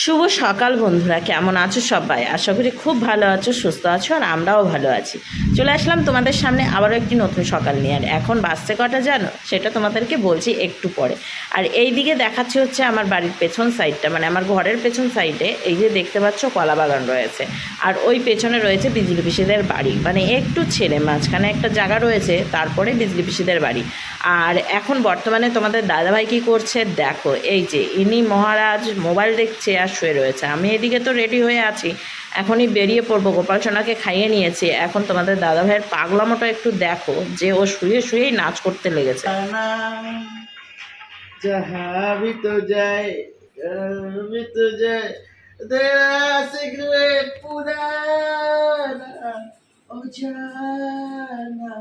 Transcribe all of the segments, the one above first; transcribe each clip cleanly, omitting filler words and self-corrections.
শুভ সকাল বন্ধুরা, কেমন আছো সবাই? আশা করি খুব ভালো আছো, সুস্থ আছো, আর আমরাও ভালো আছি। চলে আসলাম তোমাদের সামনে আবারও একটি নতুন সকাল নিয়ে। আর এখন বাসছে কটা জানো? সেটা তোমাদেরকে বলছি একটু পরে। আর এই দিকে দেখাচ্ছে হচ্ছে আমার বাড়ির পেছন সাইডটা, মানে আমার ঘরের পেছন সাইডে এই যে দেখতে পাচ্ছ কলা বাগান রয়েছে। আর ওই পেছনে রয়েছে বিজলি পিসিদের বাড়ি, মানে একটু ছেড়ে মাঝখানে একটা জায়গা রয়েছে, তারপরে বিজলি পিসিদের বাড়ি। আর এখন বর্তমানে তোমাদের দাদাভাই কী করছে দেখো, এই যে ইনি মহারাজ মোবাইল দেখছে আর শুয়ে রয়েছে। আমি এদিকে তো রেডি হয়ে আছি, এখনই বেরিয়ে পড়বো। গোপাল সোনাকে খাইয়ে নিয়েছি, এখন তোমাদের দাদাভাইয়ের পাগলামোটা একটু দেখো, যে ও শুয়ে শুয়েই নাচ করতে লেগেছে। जहाँ भी तो जाए कहीं भी तो जाए तेरा सिगरेट पुराना ओ जाना।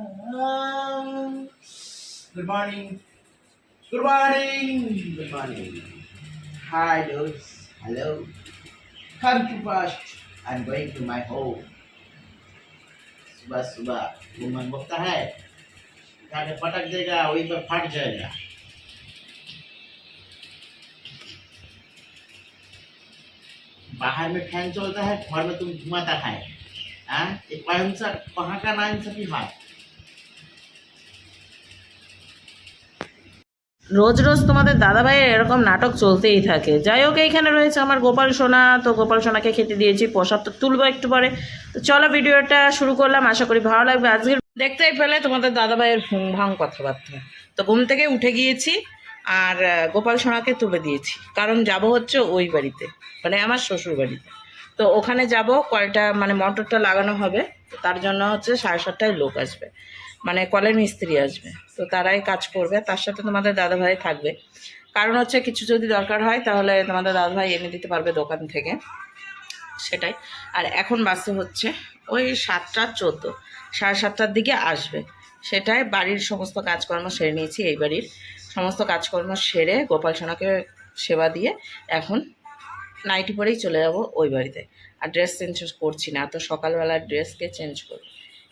Good morning. Good morning. Good morning. Hi, dudes. Hello. Come to fast. I'm going to my home. सुबह सुबह घूमन बकता है, जाके पटक देगा, वहीं पर फट जाएगा। बाहर में फैन चलता है, घर में तुम घुमाता है। ये कौन सा कहाँ का नाइंसाफी है? রোজ রোজ তোমাদের দাদাভাইয়ের এরকম নাটক চলতেই থাকে। যাই হোক, এইখানে রয়েছে আমার গোপাল সোনা, তো গোপাল সোনাকে খেতে দিয়েছি, প্রসাদ তো তুলবো একটু পরে। তো চলো ভিডিওটা শুরু করলাম, আশা করি ভালো লাগবে। আজকের দেখতেই পেলে তোমাদের দাদাভাইয়ের ঘুম ভাঙ কথাবার্তা। তো ঘুম থেকে উঠে গিয়েছি আর গোপাল সোনাকে তুলে দিয়েছি, কারণ যাব হচ্ছে ওই বাড়িতে, মানে আমার শ্বশুর বাড়িতে। তো ওখানে যাব, কলটা মানে মোটরটা লাগানো হবে, তো তার জন্য হচ্ছে 7:30টায় লোক আসবে, মানে কলের মিস্ত্রি আসবে। তো তারাই কাজ করবে, তার সাথে তোমাদের দাদাভাই থাকবে। কারণ হচ্ছে কিছু যদি দরকার হয় তাহলে তোমাদের দাদাভাই এনে দিতে পারবে দোকান থেকে, সেটাই। আর এখন বাসে হচ্ছে ওই 7:14, 7:30টার দিকে আসবে। সেটাই বাড়ির সমস্ত কাজকর্ম সেরে নিয়েছি, এই বাড়ির সমস্ত কাজকর্ম সেরে গোপাল সোনাকে সেবা দিয়ে এখন নাইটি পরেই চলে যাব ওই বাড়িতে। আর ড্রেস চেঞ্জ করছি না, তো সকালবেলার ড্রেসকে চেঞ্জ করব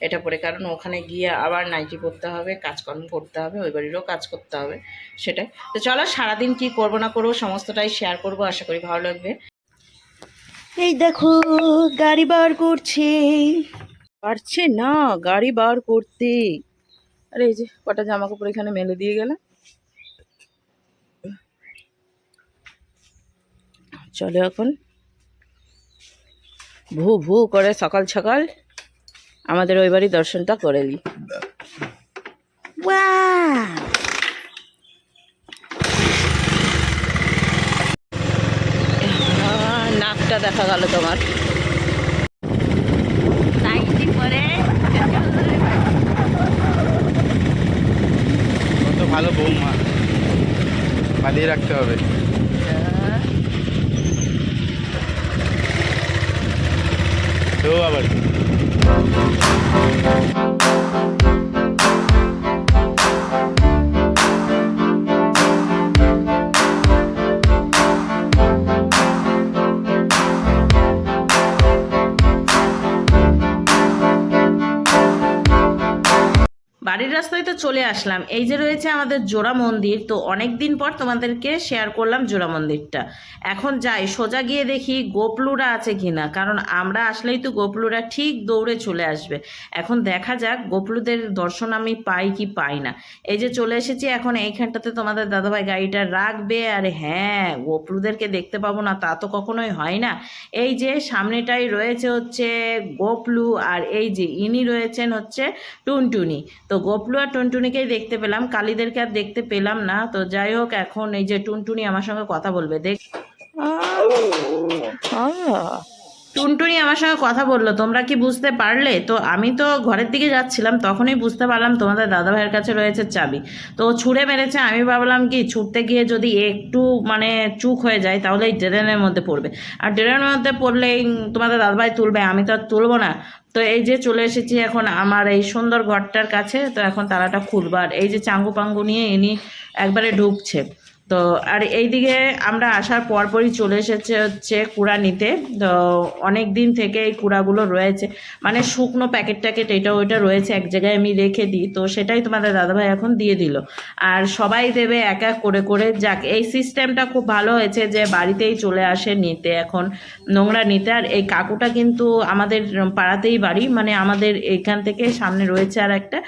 এটা পরে, কারণ ওখানে গিয়ে আবার নাইটি পরতে হবে, কাজকর্ম করতে হবে, ওই বাড়িরও কাজ করতে হবে, সেটাই। তো চলো সারাদিন কি করবো না করবো সমস্তটাই শেয়ার করব, আশা করি ভালো লাগবে। এই দেখো গাড়ি বার করছে, পারছে না গাড়ি বার করতে। আরে এই যে কটা জামা কাপড় এখানে মেলে দিয়ে গেলাম। চলো এখন ভু ভু করে সকাল সকাল আমাদের ওই বাড়ি দর্শনটা করে দিই। নাকটা দেখা গেল তোমার। কত ভালো বৌমা, পালিয়ে রাখতে হবে। তো আবার বাড়ির রাস্তায় তো চলে আসলাম। এই যে রয়েছে আমাদের জোড়া মন্দির, তো অনেক দিন পর তোমাদেরকে শেয়ার করলাম জোড়া মন্দিরটা। এখন যাই সোজা গিয়ে দেখি গোপলুরা আছে কিনা, কারণ আমরা আসলেই তো গোপলুরা ঠিক দৌড়ে চলে আসবে। এখন দেখা যাক গোপলুদের দর্শন আমি পাই কি পাই না। এই যে চলে এসেছি, এখন এইখানটাতে তোমাদের দাদাভাই গাড়িটা রাখবে। আর হ্যাঁ, গোপলুদেরকে দেখতে পাবো না তা তো কখনোই হয় না। এই যে সামনেটাই রয়েছে হচ্ছে গোপলু, আর এই যে ইনি রয়েছেন হচ্ছে টুনটুনি। তো গোপলু আর টুনটুনিকেই দেখতে পেলাম, কালীদেরকে আর দেখতে পেলাম না। তো যাই হোক, এখন এই যে টুনটুনি আমার সঙ্গে কথা বলবে, দেখ। টুনটুনি আমার সঙ্গে কথা বললো, তোমরা কি বুঝতে পারলে? তো আমি তো ঘরের দিকে যাচ্ছিলাম, তখনই বুঝতে পারলাম তোমাদের দাদাভাইয়ের কাছে রয়েছে চাবি। তো ছুঁড়ে মেরেছে, আমি ভাবলাম কি ছুটতে গিয়ে যদি একটু মানে চুক হয়ে যায় তাহলে এই ড্রেনের মধ্যে পড়বে, আর ড্রেনের মধ্যে পড়লেই তোমাদের দাদাভাই তুলবে, আমি তো আর তুলবো না। তো এই যে চলে এসেছি এখন আমার এই সুন্দর ঘরটার কাছে। তো এখন তালাটা খুলবার, এই যে চাঙ্গু পাঙ্গু নিয়ে ইনি একবারে ঢুকছে। তো আর এইদিকে আমরা আসার পরপরই চলে এসেছে হচ্ছে কুড়া নিতে। তো অনেক দিন থেকে এই কুড়াগুলো রয়েছে, মানে শুকনো প্যাকেট ট্যাকেট এটা ওইটা রয়েছে এক জায়গায় আমি রেখে দিই, তো সেটাই তোমাদের দাদাভাই এখন দিয়ে দিল। আর সবাই দেবে এক এক করে করে। যাক, এই সিস্টেমটা খুব ভালো হয়েছে যে বাড়িতেই চলে আসে নিতে এখন নোংরা নিতে। আর এই কাকুটা কিন্তু আমাদের পাড়াতেই বাড়ি, মানে আমাদের এখান থেকে সামনে রয়েছে আর একটা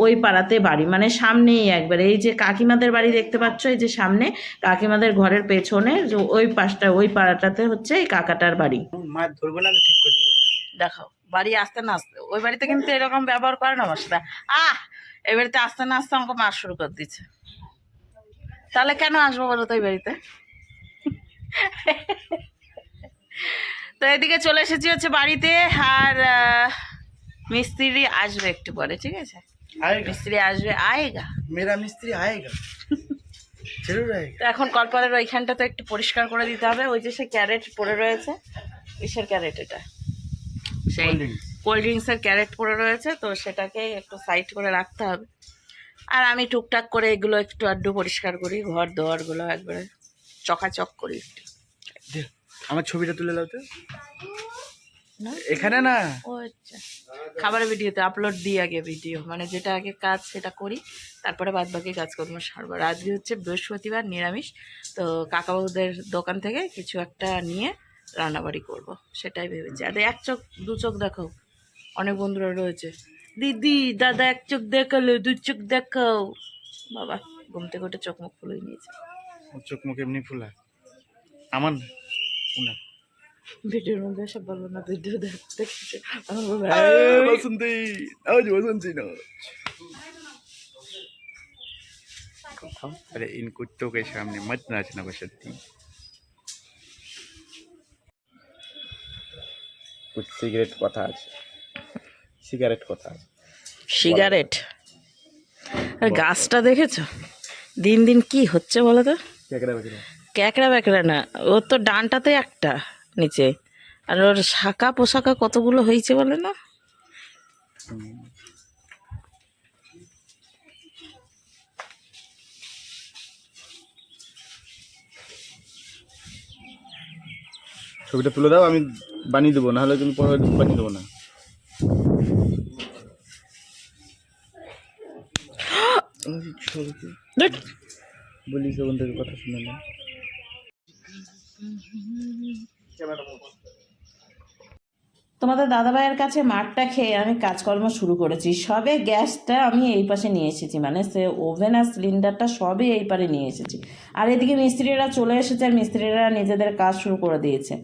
ওই পাড়াতে বাড়ি, মানে সামনেই একবারে এই যে কাকিমাদের বাড়ি দেখতে পাচ্ছ, এই যে সামনে কাকিমাদের ঘরের পেছনে যে ওই পাশটা ওই পাড়াটাতে হচ্ছে এই কাকাটার বাড়ি। মাছ ধরবো না, ঠিক করে দেবো। দেখো বাড়ি আসতে না আসতে ওই বাড়িতে কিন্তু এরকম ব্যবহার করে না আমার সাথে। এই বাড়িতে আসতে না আসতে আমাকে মার শুরু করে দিচ্ছে। তাহলে কেন আসবো বলো তো এই বাড়িতে? তো এদিকে চলে এসেছি হচ্ছে বাড়িতে। আর মিস্ত্রি আসবে একটু পরে, ঠিক আছে? মিস্ত্রি আসবে, আয়েগা মেরা মিস্ত্রি আয়েগা, জরুর আয়েগা। তো এখন কলপারের ওইখানটা তো একটু পরিষ্কার করে দিতে হবে। ওই যে সে ক্যারেট পড়ে রয়েছে, কিসের ক্যারেট এটা? সেই কোল্ড ড্রিঙ্কসের ক্যারেট পড়ে রয়েছে, তো সেটাকে একটু সাইড করে রাখতে হবে। আর আমি টুকটাক করে এগুলো একটু আড্ডু পরিষ্কার করি, ঘর দোয়ারগুলো একবারে চকাচক করি একটু। আমার ছবিটা তুলে দাও তো। না এখানে না, ও আচ্ছা, খাবারের ভিডিওতে আপলোড দিই আগে ভিডিও, মানে যেটা আগে কাজ সেটা করি, তারপরে বাদ বাকি কাজকর্ম সারবো। আজকে হচ্ছে বৃহস্পতিবার, নিরামিষ। তো কাকাবাবুদের দোকান থেকে কিছু একটা নিয়ে রান্নাবাড়ি করব, সেটাই ভেবেছি। আর এক চোখ দু চোখ দেখো, অনেক বন্ধুরা রয়েছে, দিদি দাদা এক চোখ দেখালো, দু চোখ দেখাও। বাবা ঘুম থেকে উঠে চোখ মুখ ফুলে নিয়েছে। চোখ মুখ এমনি ফুলা আমার না। ভিডিওর মধ্যে সব বলবো না, ভিডিও দেখতে বসন্তী, আজ বসন্তী না। अरे इन कुत्तों के सामने मत नाचना बसंती। कुछ सिगरेट কথা আছে, সিগারেট কথা আছে। সিগারেট আর গাছটা দেখেছো দিন দিন কি হচ্ছে বলো তো? ক্যাকড়া ব্যাকড়া না, ওর তো ডানটাতে একটা নিচে, আর ওর শাখা পোশাকা কতগুলো হয়েছে বলে না? ছবিটা তুলে দাও, আমি বানিয়ে দেবো, নাহলে তুমি পরে বানিয়ে দেবো না। বলি সেখান থেকে কথা শুনে না। তোমাদের দাদাভাইয়ের কাছে মাঠটা খেয়ে আমি কাজকর্ম শুরু করেছি। সবে গ্যাসটা আমি এই পাশে নিয়ে এসেছি, মানে সে ওভেন আর সিলিন্ডারটা সবে এই পারে নিয়ে এসেছি। আর এদিকে মিস্ত্রিরা চলে এসেছে, আর মিস্ত্রিরা নিজেদের কাজ শুরু করে দিয়েছে।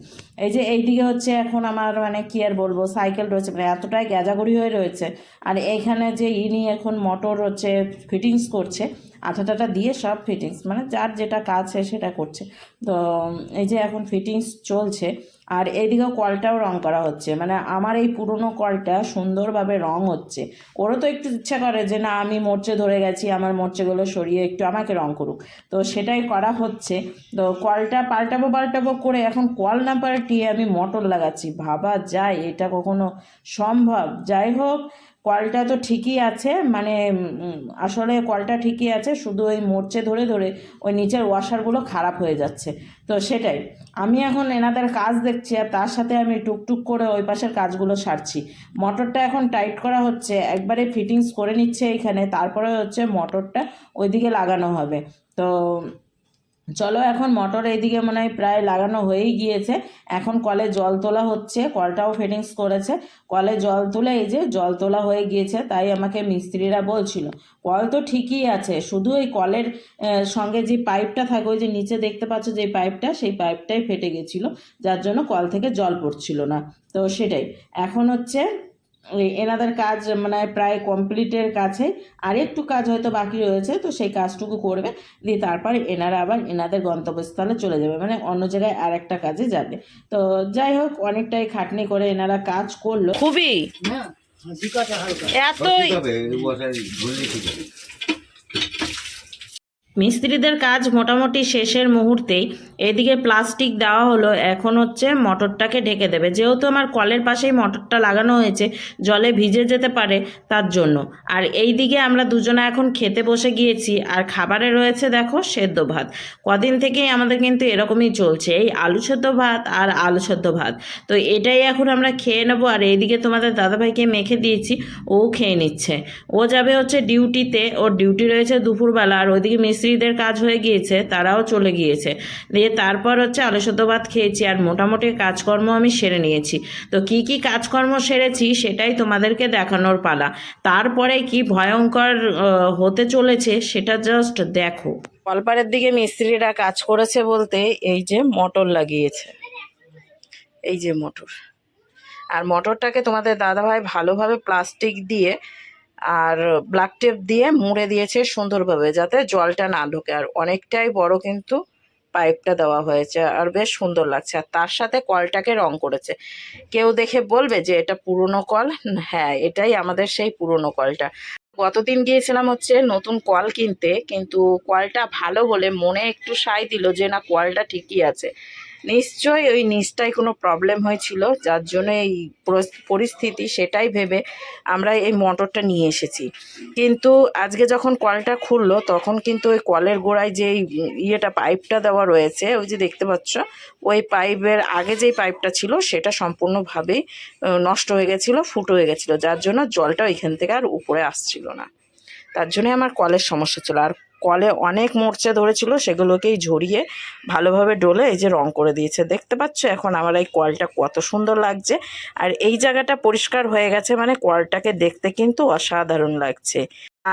এই যে এইদিকে হচ্ছে এখন আমার মানে কি আর বলবো, সাইকেল রয়েছে, মানে এতটাই গ্যাজাগড়ি হয়ে রয়েছে। আর এইখানে যে ইনি এখন মোটর হচ্ছে ফিটিংস করছে, আঠাটাটা দিয়ে সব ফিটিংস, মানে যার যেটা কাজ সে সেটা করছে। তো এই যে এখন ফিটিংস চলছে। আর এইদিকেও কলটাও রং করা হচ্ছে, মানে আমার এই পুরনো কলটা সুন্দরভাবে রং হচ্ছে। ওরও তো একটু ইচ্ছা করে যে না আমি মরচে ধরে গেছি, আমার মরচেগুলো সরিয়ে একটু আমাকে রং করুক, তো সেটাই করা হচ্ছে। তো কলটা পাল্টাবো করে এখন কল না পাল্টিয়ে আমি মোটর লাগাচ্ছি। ভাবা যায় এটা কখনো সম্ভব? যাই হোক, কলটা তো ঠিকই আছে, মানে আসলে কলটা ঠিকই আছে, শুধু ওই মরচে ধরে ধরে ওই নিচের ওয়াশারগুলো খারাপ হয়ে যাচ্ছে। তো সেটাই আমি এখন এনাদের কাজ দেখছি, আর তার সাথে আমি টুকটুক করে ওই পাশের কাজগুলো সারছি। মোটরটা এখন টাইট করা হচ্ছে, একবারে ফিটিংস করে নিচ্ছে এইখানে, তারপরে হচ্ছে মোটরটা ওইদিকে লাগানো হবে। তো চলো এখন মোটর এইদিকে মনে হয় প্রায় লাগানো হয়েই গিয়েছে। এখন কলে জল তোলা হচ্ছে, কলটাও ফিটিংস করেছে, কলে জল তুলে এই যে জল তোলা হয়ে গিয়েছে। তাই আমাকে মিস্ত্রিরা বলছিল কল তো ঠিকই আছে, শুধু ওই কলের সঙ্গে যে পাইপটা থাকে, ওই যে নিচে দেখতে পাচ্ছ যে পাইপটা, সেই পাইপটাই ফেটে গেছিলো, যার জন্য কল থেকে জল পড়ছিল না। তো সেটাই এখন হচ্ছে ওই এনাদের কাজ মানে প্রায় কমপ্লিটের কাছে, আর একটু কাজ হয়তো বাকি রয়েছে, তো সেই কাজটুকু করবে, দিয়ে তারপর এনারা আবার এনাদের গন্তব্যস্থলে চলে যাবে, মানে অন্য জায়গায় আর একটা কাজে যাবে। তো যাই হোক, অনেকটাই খাটনি করে এনারা কাজ করলো, খুবই এত মিস্ত্রিদের কাজ মোটামুটি শেষের মুহূর্তেই এদিকে প্লাস্টিক দেওয়া হলো, এখন হচ্ছে মটরটাকে ঢেকে দেবে। যেহেতু আমার কলের পাশেই মটরটা লাগানো হয়েছে, জলে ভিজে যেতে পারে তার জন্য। আর এই দিকে আমরা দুজনে এখন খেতে বসে গিয়েছি, আর খাবারে রয়েছে দেখো সেদ্ধ ভাত। কদিন থেকেই আমাদের কিন্তু এরকমই চলছে, এই আলু সেদ্ধ ভাত আর আলু সেদ্ধ ভাত। তো এটাই এখন আমরা খেয়ে নেবো। আর এইদিকে তোমাদের দাদাভাইকে মেখে দিয়েছি, ও খেয়ে নিচ্ছে। ও যাবে হচ্ছে ডিউটিতে, ওর ডিউটি রয়েছে দুপুরবেলা। আর ওইদিকে মিস্ত্রিদের কাজ হয়ে গিয়েছে, তারাও চলে গিয়েছে। দিয়ে তারপর হচ্ছে আলু সেদ্ধ ভাত খেয়েছি, আর মোটামুটি কাজকর্ম আমি সেরে নিয়েছি। তো কি কি কাজকর্ম সেরেছি সেটাই তোমাদেরকে দেখানোর পালা। তারপরে কি ভয়ঙ্কর হতে চলেছে সেটা জাস্ট দেখো। কলপাড়ের দিকে মিস্ত্রিরা কাজ করেছে বলতে এই যে মোটর লাগিয়েছে, এই যে মোটর। আর মোটরটাকে তোমাদের দাদাভাই ভালোভাবে প্লাস্টিক দিয়ে আর ব্ল্যাক টেপ দিয়ে মুড়ে দিয়েছে সুন্দরভাবে, যাতে জলটা না ঢোকে। আর অনেকটাই বড় কিন্তু পাইপটা দেওয়া হয়েছে, আর বেশ সুন্দর লাগছে। আর তার সাথে কলটাকে রং করেছে। কেউ দেখে বলবে যে এটা পুরনো কল, হ্যাঁ এটাই আমাদের সেই পুরনো কলটা। গতদিন গিয়েছিলাম হচ্ছে নতুন কল কিনতে, কিন্তু কলটা ভালো বলে মনে একটু সায় দিল যে না কলটা ঠিকই আছে। নিশ্চয়ই ওই নিচটায় কোনো প্রবলেম হয়েছিল, যার জন্য এই পরিস্থিতি, সেটাই ভেবে আমরা এই মোটরটা নিয়ে এসেছি। কিন্তু আজকে যখন কলটা খুললো তখন কিন্তু ওই কলের গোড়ায় যেই পাইপটা দেওয়া রয়েছে, ওই যে দেখতে পাচ্ছ, ওই পাইপের আগে যেই পাইপটা ছিল সেটা সম্পূর্ণভাবেই নষ্ট হয়ে গেছিলো, ফুটো হয়ে গেছিলো, যার জন্য জলটা ওইখান থেকে আর উপরে আসছিল না। তার জন্যই আমার কলের সমস্যা ছিল। আর কলে অনেক মরচে ধরেছিল, সেগুলোকেই ঝরিয়ে ভালোভাবে ডলে এই যে রং করে দিয়েছে। দেখতে পাচ্ছ এখন আমার এই কলটা কত সুন্দর লাগছে। আর এই জায়গাটা পরিষ্কার হয়ে গেছে, মানে কলটাকে দেখতে কিন্তু অসাধারণ লাগছে।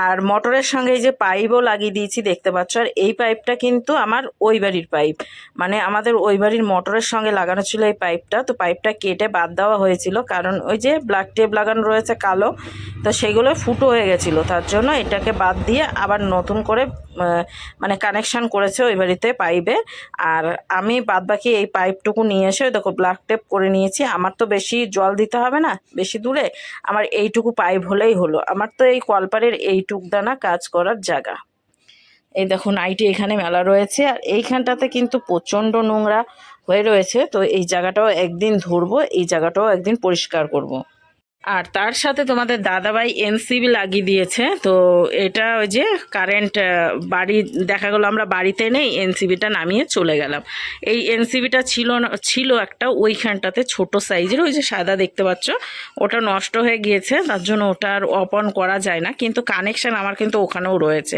আর মোটরের সঙ্গে এই যে পাইপও লাগিয়ে দিয়েছি, দেখতে পাচ্ছ। আর এই পাইপটা কিন্তু আমার ওই বাড়ির পাইপ, মানে আমাদের ওই বাড়ির মোটরের সঙ্গে লাগানো ছিল এই পাইপটা। তো পাইপটা কেটে বাদ দেওয়া হয়েছিল, কারণ ওই যে ব্ল্যাক টেপ লাগানো রয়েছে কালো, তো সেগুলো ফুটো হয়ে গেছিলো। তার জন্য এটাকে বাদ দিয়ে আবার নতুন করে মানে কানেকশান করেছে ওই বাড়িতে পাইপে। আর আমি বাদবাকি এই পাইপটুকু নিয়ে এসে দেখো ব্ল্যাক টেপ করে নিয়েছি। আমার তো বেশি জল দিতে হবে না বেশি দূরে, আমার এইটুকু পাইপ হলেই হলো। আমার তো এই কলপাড়ের এইটুক দানা কাজ করার জায়গা। এই দেখো নাইটি এখানে মেলা রয়েছে, আর এইখানটাতে কিন্তু প্রচণ্ড নোংরা হয়ে রয়েছে। তো এই জায়গাটাও একদিন ধরবো, এই জায়গাটাও একদিন পরিষ্কার করব। আর তার সাথে তোমাদের দাদাভাই এনসিবি লাগিয়ে দিয়েছে। তো এটা ওই যে কারেন্ট বাড়ি, দেখা গেলো আমরা বাড়িতে নেই, এনসিবিটা নামিয়ে চলে গেলাম। এই এনসিবিটা ছিল একটা ওইখানটাতে ছোট সাইজের, ওই যে সাদা দেখতে পাচ্ছ, ওটা নষ্ট হয়ে গিয়েছে, তার জন্য ওটা আর অফ অন করা যায় না। কিন্তু কানেকশান আমার কিন্তু ওখানেও রয়েছে।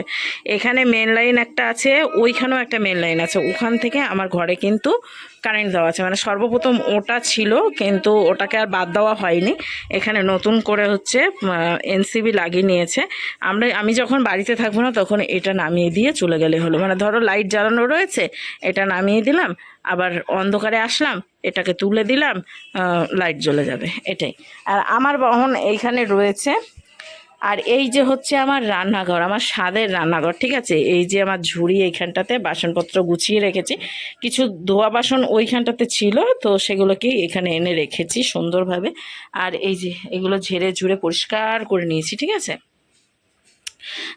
এখানে মেন লাইন একটা আছে, ওইখানেও একটা মেন লাইন আছে, ওখান থেকে আমার ঘরে কিন্তু কারেন্ট দেওয়া আছে। মানে সর্বপ্রথম ওটা ছিল, কিন্তু ওটাকে আর বাদ দেওয়া হয়নি। এখানে নতুন করে হচ্ছে এনসিবি লাগিয়ে নিয়েছে। আমি যখন বাড়িতে থাকবো না তখন এটা নামিয়ে দিয়ে চলে গেলে হলো। মানে ধরো লাইট জ্বালানো রয়েছে, এটা নামিয়ে দিলাম, আবার অন্ধকারে আসলাম, এটাকে তুলে দিলাম, লাইট জ্বলে যাবে, এটাই। আর আমার বাহন এইখানে রয়েছে। আর এই যে হচ্ছে আমার রান্নাঘর, আমার স্বাদের রান্নাঘর, ঠিক আছে। এই যে আমার ঝুড়ি, এইখানটাতে বাসনপত্র গুছিয়ে রেখেছি। কিছু ধোয়া বাসন ওইখানটাতে ছিল, তো সেগুলোকে এখানে এনে রেখেছি সুন্দরভাবে। আর এই যে এগুলো ঝেড়ে ঝুড়ে পরিষ্কার করে নিয়েছি, ঠিক আছে।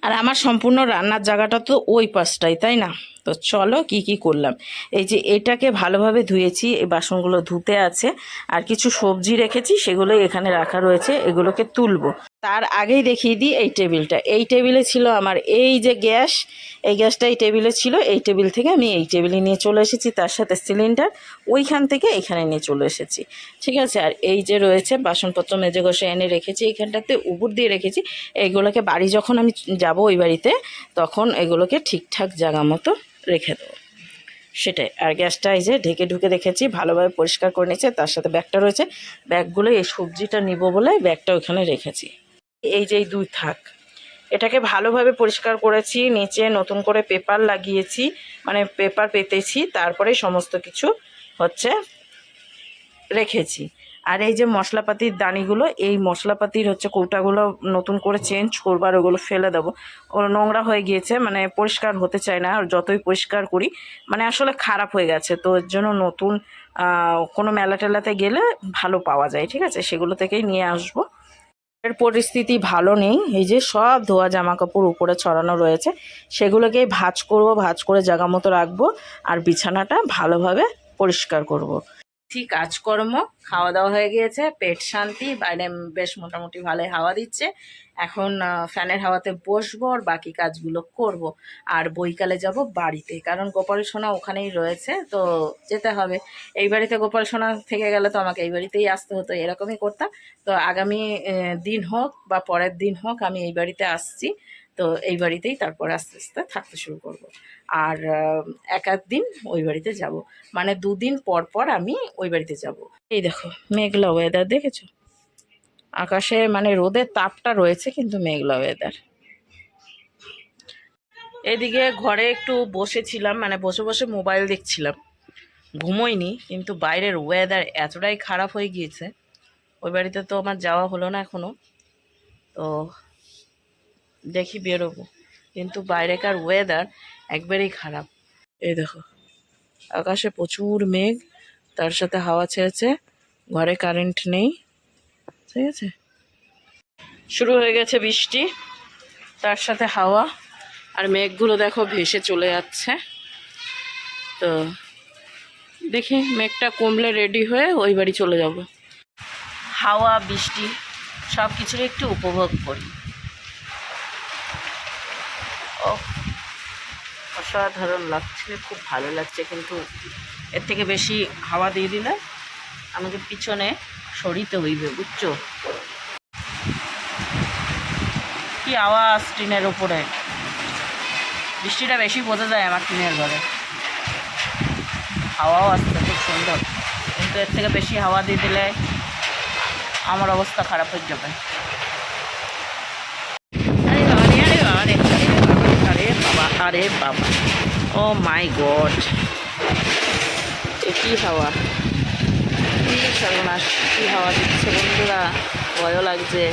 আর আমার সম্পূর্ণ রান্নার জায়গাটা তো ওই পাশটাই, তাই না। তো চলো কি কি করলাম। এই যে এটাকে ভালোভাবে ধুয়েছি, এই বাসনগুলো ধুতে আছে। আর কিছু সবজি রেখেছি, সেগুলোই এখানে রাখা রয়েছে, এগুলোকে তুলবো। তার আগেই দেখিয়ে দিই এই টেবিলটা। এই টেবিলে ছিল আমার এই যে গ্যাস, এই গ্যাসটা এই টেবিলে ছিল। এই টেবিল থেকে আমি এই টেবিলে নিয়ে চলে এসেছি, তার সাথে সিলিন্ডার ওইখান থেকে এখানে নিয়ে চলে এসেছি, ঠিক আছে। আর এই যে রয়েছে বাসনপত্র মেজে ঘষে এনে রেখেছি, এইখানটাতে উপর দিয়ে রেখেছি। এইগুলোকে বাড়ি যখন আমি যাব ওই বাড়িতে, তখন এগুলোকে ঠিকঠাক জায়গা মতো রেখে দেবো, সেটাই। আর গ্যাসটা এই যে ঢেকে ঢুকে রেখেছি, ভালোভাবে পরিষ্কার করে নিয়েছে। তার সাথে ব্যাগটা রয়েছে, ব্যাগগুলো এই সবজিটা নিব বলে ব্যাগটা ওখানে রেখেছি। এই যে এই দুই থাক, এটাকে ভালোভাবে পরিষ্কার করেছি। নিচে নতুন করে পেপার লাগিয়েছি, মানে পেপার পেতেছি, তারপরে সমস্ত কিছু হচ্ছে রেখেছি। আর এই যে মশলাপাতির দানিগুলো, এই মশলাপাতির হচ্ছে কৌটাগুলো নতুন করে চেঞ্জ করবো, আর ওগুলো ফেলে দেবো। ওগুলো নোংরা হয়ে গিয়েছে, মানে পরিষ্কার হতে চায় না। আর যতই পরিষ্কার করি মানে আসলে খারাপ হয়ে গেছে। তো এর জন্য নতুন কোনো মেলা টেলাতে গেলে ভালো পাওয়া যায়, ঠিক আছে, সেগুলো থেকেই নিয়ে আসবো। এর পরিস্থিতি ভালো নেই, এই যে সব ধোয়া জামা কাপড় উপরে ছড়ানো রয়েছে, সেগুলোকেই ভাঁজ করব, ভাঁজ করে জায়গা মতো রাখবো আর বিছানাটা ভালোভাবে পরিষ্কার করব। ঠিক কাজকর্ম, খাওয়া দাওয়া হয়ে গিয়েছে, পেট শান্তি, বাইরে বেশ মোটামুটি ভালোই হাওয়া দিচ্ছে। এখন ফ্যানের হাওয়াতে বসবো আর বাকি কাজগুলো করব। আর বৈকালে যাব বাড়িতে, কারণ গোপাল সোনা ওখানেই রয়েছে, তো যেতে হবে। এই বাড়িতে গোপাল সোনা থেকে গেলে তো আমাকে এই বাড়িতেই আসতে হতো, এরকমই করতাম। তো আগামী দিন হোক বা পরের দিন হোক আমি এই বাড়িতে আসছি, তো এই বাড়িতেই তারপর আস্তে আস্তে থাকতে শুরু করব। আর এক এক দিন ওই বাড়িতে যাব, মানে দুদিন পর পর আমি ওই বাড়িতে যাব। এই দেখো মেঘলা ওয়েদার, দেখেছো? আকাশে মানে রোদের তাপটা রয়েছে কিন্তু মেঘলা ওয়েদার। এদিকে ঘরে একটু বসেছিলাম, মানে বসে বসে মোবাইল দেখছিলাম, ঘুমোইনি, কিন্তু বাইরের ওয়েদার এতটাই খারাপ হয়ে গিয়েছে। ওই বাড়িতে তো আমার যাওয়া হলো না এখনো, তো দেখি বেরোবো, কিন্তু বাইরেকার ওয়েদার একবারেই খারাপ। এই দেখো আকাশে প্রচুর মেঘ, তার সাথে হাওয়া ছেড়েছে, ঘরে কারেন্ট নেই, ঠিক আছে, শুরু হয়ে গেছে বৃষ্টি, তার সাথে হাওয়া, আর মেঘগুলো দেখো ভেসে চলে যাচ্ছে। তো দেখি মেঘটা কমলে রেডি হয়ে ওই বাড়ি চলে যাব। হাওয়া বৃষ্টি সব কিছুর একটু উপভোগ করি। ও অসাধারণ লাগছে, খুব ভালো লাগছে, কিন্তু এর থেকে বেশি হাওয়া দিয়ে দিলে আমাকে পিছনে সরিতে হইবে, বুঝছো? কি আওয়াজ টিনের উপরে, বৃষ্টিটা বেশি বোঝা যায় আমার টিনের ঘরে। হাওয়াও আসছে খুব সুন্দর, কিন্তু এর থেকে বেশি হাওয়া দিয়ে দিলে আমার অবস্থা খারাপ হয়ে যাবে। আরে বাবা, আরে বাবা, ও মাই গড, এ কি হাওয়া, কি সর্বনাশ, কি হাওয়া দিচ্ছে বন্ধুরা, ভয়ও লাগছে।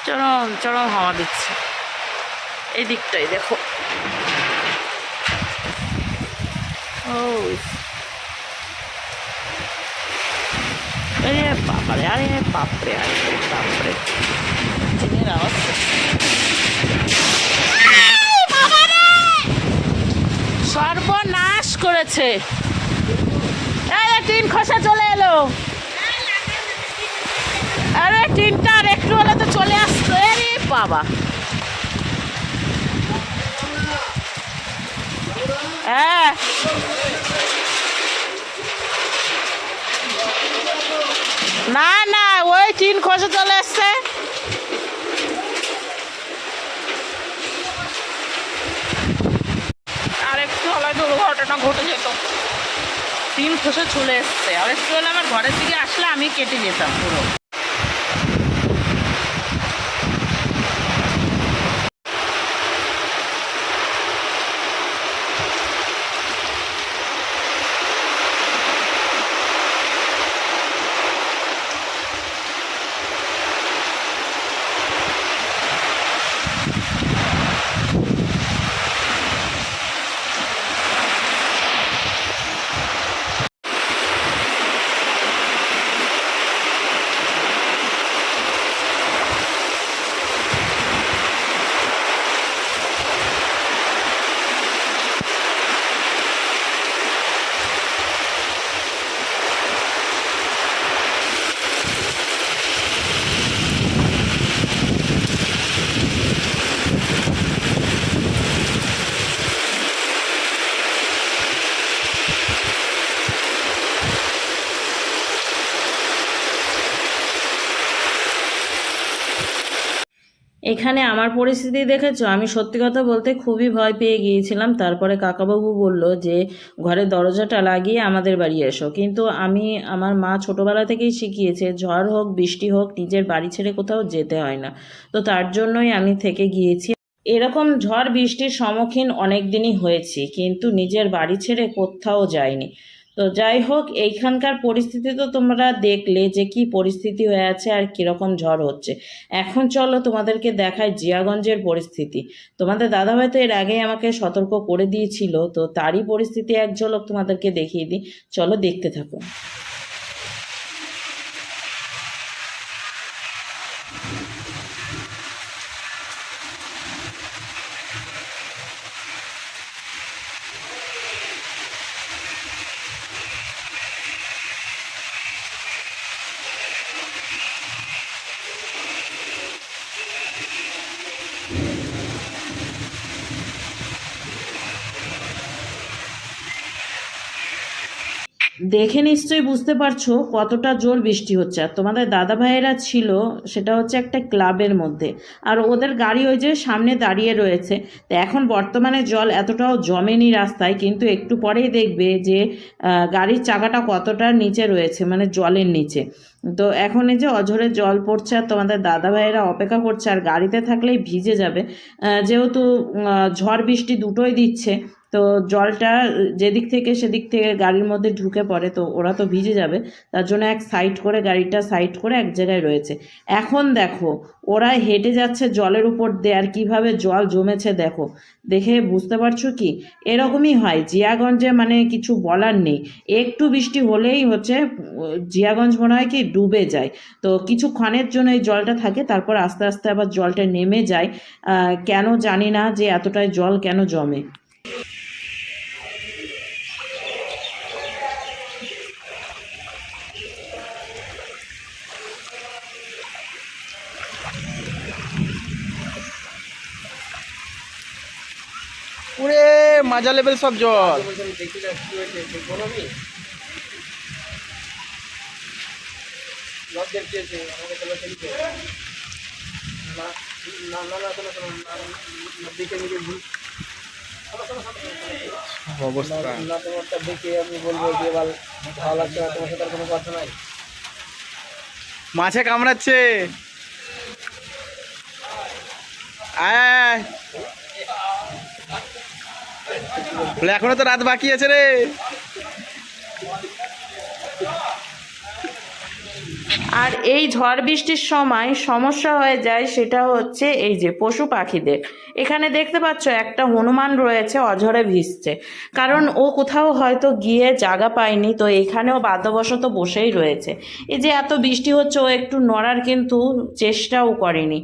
চরম চরম হাওয়া দিচ্ছে, এই দিকটাই দেখো। ও আরে বাবারে, আরে বাপরে, আরে বাপরে, চিনের আওয়াজ, সর্বনাশ করেছে। এই টিন খসা চলে এলো, আরে টিনটা আর একটু হলে তো চলে আসতো, আরে বাবা। হ্যাঁ না না, ওই টিন খসে চলে এসছে। আর একটু হলে দুর্ঘটনা ঘটে যেত, টিন খসে চলে এসছে, আর একটু হলে আমার ঘরের দিকে আসলে আমি কেটে যেতাম পুরো। এখানে আমার পরিস্থিতি দেখেছো, আমি সত্যি কথা বলতে খুবই ভয় পেয়ে গিয়েছিলাম। তারপরে কাকাবাবু বলল যে ঘরের দরজাটা লাগিয়ে আমাদের বাড়ি এসো, কিন্তু আমার মা ছোটোবেলা থেকেই শিখিয়েছে ঝড় হোক বৃষ্টি হোক নিজের বাড়ি ছেড়ে কোথাও যেতে হয় না, তো তার জন্যই আমি থেকে গিয়েছি। এরকম ঝড় বৃষ্টির সম্মুখীন অনেক দিনই হয়েছি, কিন্তু নিজের বাড়ি ছেড়ে কোথাও যাইনি। তো যাই হোক, এইখানকার পরিস্থিতি তো তোমরা দেখলে যে কি পরিস্থিতি হয়ে আছে আর কীরকম ঝড় হচ্ছে। এখন চলো তোমাদেরকে দেখায় জিয়াগঞ্জের পরিস্থিতি। তোমাদের দাদাভাই তো এর আগেই আমাকে সতর্ক করে দিয়েছিল, তো তারই পরিস্থিতি এক ঝলক তোমাদেরকে দেখিয়ে দিই, চলো দেখতে থাকো। দেখে নিশ্চয়ই বুঝতে পারছো কতটা জোর বৃষ্টি হচ্ছে। আর তোমাদের দাদা ভাইয়েরা ছিল সেটা হচ্ছে একটা ক্লাবের মধ্যে, আর ওদের গাড়ি ওই যে সামনে দাঁড়িয়ে রয়েছে। তো এখন বর্তমানে জল এতটাও জমেনি রাস্তায়, কিন্তু একটু পরেই দেখবে যে গাড়ির চাকাটা কতটা নিচে রয়েছে, মানে জলের নিচে। তো এখন এই যে অঝরে জল পড়ছে আর তোমাদের দাদা ভাইয়েরা অপেক্ষা করছে, আর গাড়িতে থাকলেই ভিজে যাবে, যেহেতু ঝড় বৃষ্টি দুটোই দিচ্ছে। তো জলটা যেদিক থেকে সেদিক থেকে গাড়ির মধ্যে ঢুকে পড়ে, তো ওরা তো ভিজে যাবে, তার জন্য এক সাইড করে গাড়িটা সাইড করে এক জায়গায় রয়েছে। এখন দেখো ওরা হেঁটে যাচ্ছে জলের উপর দিয়ে, আর কীভাবে জল জমেছে দেখো, দেখে বুঝতে পারছো কি? এরকমই হয় জিয়াগঞ্জে, মানে কিছু বলার নেই। একটু বৃষ্টি হলেই হচ্ছে জিয়াগঞ্জ মনে হয় কি ডুবে যায়। তো কিছুক্ষণের জন্য এই জলটা থাকে, তারপর আস্তে আস্তে আবার জলটা নেমে যায়। কেন জানি না যে এতটাই জল কেন জমে। পুরে মাজা লেভেল সব জল। অবস্থা দেখে আমি বলবো যে এবার ভালো লাগছে না, তোমার সাথে আর কোনো কথা নাই। মাছে কামড়াচ্ছে। আয় বলে এখনো তো রাত বাকি আছে রে। আর এই ঝড় বৃষ্টির সময় সমস্যা হয়ে যায়, সেটা হচ্ছে এই যে পশু পাখিদের। এখানে দেখতে পাচ্ছ একটা হনুমান রয়েছে, অঝরে ভিজছে, কারণ ও কোথাও হয়তো গিয়ে জায়গা পায়নি, তো এখানেও বাধ্যবশত বসেই রয়েছে। এই যে এত বৃষ্টি হচ্ছে, ও একটু নড়ার কিন্তু চেষ্টাও করেনি।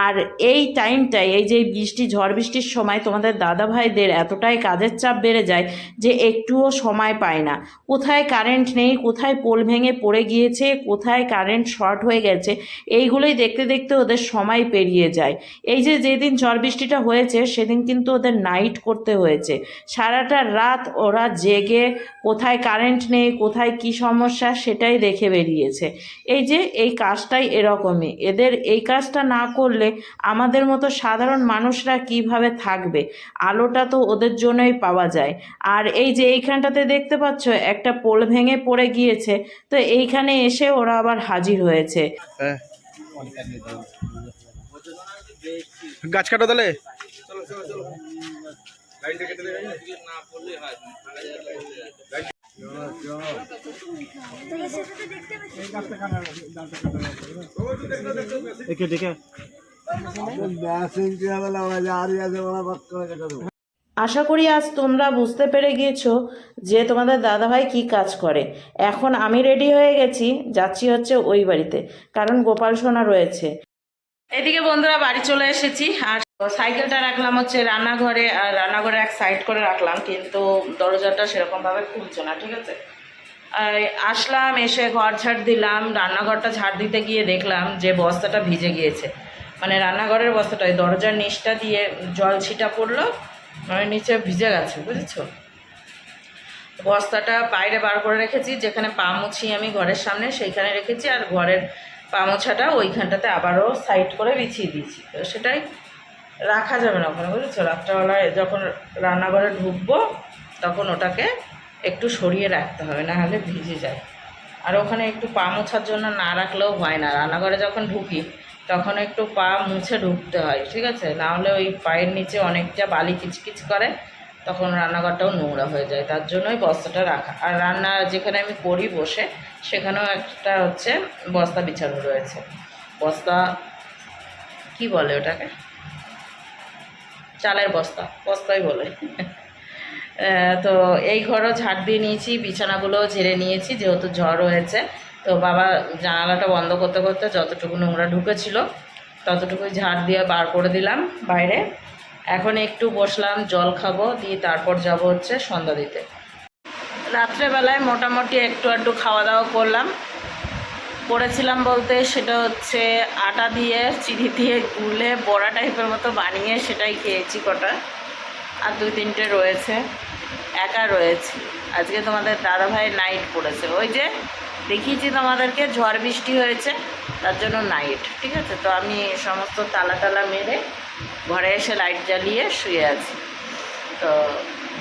আর এই টাইমটাই, এই যে বৃষ্টি ঝড় বৃষ্টির সময় তোমাদের দাদা ভাইদের এতটাই কাজের চাপ বেড়ে যায় যে একটুও সময় পায় না। কোথায় কারেন্ট নেই, কোথায় পোল ভেঙে পড়ে গিয়েছে, কোথায় কারেন্ট শর্ট হয়ে গেছে, এইগুলোই দেখতে দেখতে ওদের সময় পেরিয়ে যায়। এই যে যেদিন ঝড় বৃষ্টিটা হয়েছে সেদিন কিন্তু ওদের নাইট করতে হয়েছে, সারাটা রাত ওরা জেগে কোথায় কারেন্ট নেই, কোথায় কি সমস্যা সেটাই দেখে বেরিয়েছে। এই যে এই কাজটাই এরকমই, এদের এই কাজটা না করলে আমাদের মতো সাধারণ মানুষরা কিভাবে থাকবে? আলোটা তো ওদের জন্যই পাওয়া যায়। আর এই যে এইখানটাতে দেখতে পাচ্ছ একটা পোল ভেঙে পড়ে গিয়েছে, তো এইখানে এসে ওরা আবার হাজির হয়েছে। গাছ কাটো তাহলে। আশা করি আজ তোমরা বুঝতে পেরে গিয়েছো যে তোমাদের দাদাভাই কি কাজ করে। এখন আমি রেডি হয়ে গেছি, যাচ্ছি হচ্ছে ওই বাড়িতে, কারণ গোপাল সোনা রয়েছে। এদিকে বন্ধুরা বাড়ি চলে এসেছি, আর সাইকেলটা রাখলাম হচ্ছে রান্নাঘরে, আর রান্নাঘরে এক সাইড করে রাখলাম, কিন্তু দরজাটা সেরকমভাবে খুলছে না, ঠিক আছে। আসলাম, এসে ঘর ঝাড় দিলাম, রান্নাঘরটা ঝাড় দিতে গিয়ে দেখলাম যে বস্তাটা ভিজে গিয়েছে, মানে রান্নাঘরের বস্তাটা, ওই দরজার নিচটা দিয়ে জল ছিটা পড়লো, মানে নিচে ভিজে গেছে, বুঝেছো। বস্তাটা বাইরে বার করে রেখেছি, যেখানে পা মুছি আমি ঘরের সামনে সেইখানে রেখেছি, আর ঘরের পা মোছাটা ওইখানটাতে আবারও সাইড করে বিছিয়ে দিয়েছি। তো সেটাই রাখা যাবে না ওখানে, বুঝেছো। রাত্রেবেলায় যখন রান্নাঘরে ঢুকবো তখন ওটাকে একটু সরিয়ে রাখতে হবে, না হলে ভিজে যায়। আর ওখানে একটু পা মোছার জন্য না রাখলেও হয় না, রান্নাঘরে যখন ঢুকি তখন একটু পা মুছে ঢুকতে হয়, ঠিক আছে, না হলে ওই পায়ের নিচে অনেকটা বালি কিচকিচ করে, তখন রান্নাঘরটাও নোংরা হয়ে যায়, তার জন্যই বস্তাটা রাখা। আর রান্না যেখানে আমি করি বসে, সেখানেও একটা হচ্ছে বস্তা বিছানো রয়েছে। বস্তা কি বলে ওটাকে, চালের বস্তাই বলে। তো এই ঘরও ঝাড় দিয়ে নিয়েছি, বিছানাগুলোও ঝেড়ে নিয়েছি, যেহেতু ঝড় হয়েছে। তো বাবা জানালাটা বন্ধ করতে করতে যতটুকু নোংরা ঢুকেছিল ততটুকুই ঝাড় দিয়ে বার করে দিলাম বাইরে। এখন একটু বসলাম, জল খাবো, দিয়ে তারপর যাব হচ্ছে সন্ধ্যা দিতে। রাত্রেবেলায় মোটামুটি একটু খাওয়া দাওয়া করলাম। করেছিলাম বলতে সেটা হচ্ছে আটা দিয়ে চিনি দিয়ে গুলে বড়া টাইপের মতো বানিয়ে সেটাই খেয়েছি কটা, আর 2-3টে রয়েছে। একা রয়েছি আজকে, তোমাদের দাদাভাই নাইট পড়েছে। ওই যে দেখিয়েছি তোমাদেরকে ঝড় বৃষ্টি হয়েছে, তার জন্য নাইট, ঠিক আছে। তো আমি সমস্ত তালা মেরে ঘরে এসে লাইট জ্বালিয়ে শুয়ে আছি। তো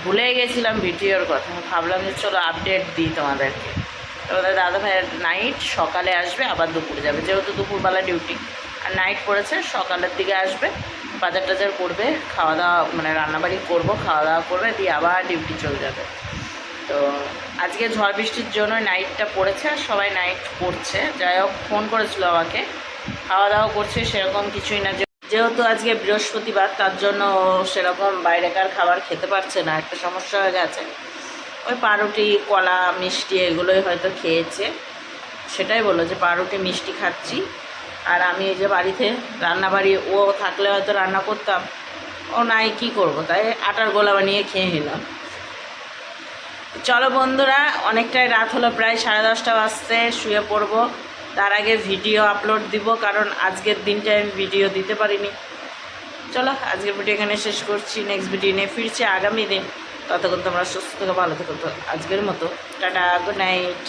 ভুলে গেছিলাম ভিডিওর কথা, ভাবলাম যে চলো আপডেট দিই তোমাদেরকে। তোমাদের দাদাভাইয়ের নাইট সকালে আসবে, আবার দুপুরে যাবে, যেহেতু দুপুরবেলা ডিউটি, আর নাইট পড়েছে সকালের দিকে আসবে, বাজার টাজার করবে, খাওয়া দাওয়া মানে রান্নাবাড়ি করবো, খাওয়া দাওয়া করবে, দিয়ে আবার ডিউটি চলে যাবে। তো আজকে ঝড় বৃষ্টির জন্য নাইটটা পড়েছে, আর সবাই নাইট পড়ছে। যাই হোক, ফোন করেছিল আমাকে, খাওয়া দাওয়া করছে সেরকম কিছুই না, যেহেতু আজকে বৃহস্পতিবার, তার জন্য সেরকম বাইরেকার খাবার খেতে পারছে না, একটা সমস্যা হয়ে গেছে। ওই পাউরুটি, কলা, মিষ্টি এগুলোই হয়তো খেয়েছে। সেটাই বললো যে পাউরুটি মিষ্টি খাচ্ছি। আর আমি এই যে বাড়িতে রান্নাবাড়ি, ও থাকলে হয়তো রান্না করতাম, ও নাই, কি করব, তাই আটার গোলা বানিয়ে খেয়ে নিলাম। চলো বন্ধুরা, অনেকটাই রাত হলো, প্রায় 10:30 বাজতে, শুয়ে পড়বো। তার আগে ভিডিও আপলোড দিব, কারণ আজকের দিনটায় আমি ভিডিও দিতে পারিনি। চলো আজকের ভিডিও এখানে শেষ করছি, নেক্সট ভিডিও নিয়ে ফিরছি আগামী দিন। ততক্ষণ তোমরা সুস্থ থেকো, ভালো থেকো। তো আজকের মতো টাটা, গুড নাইট।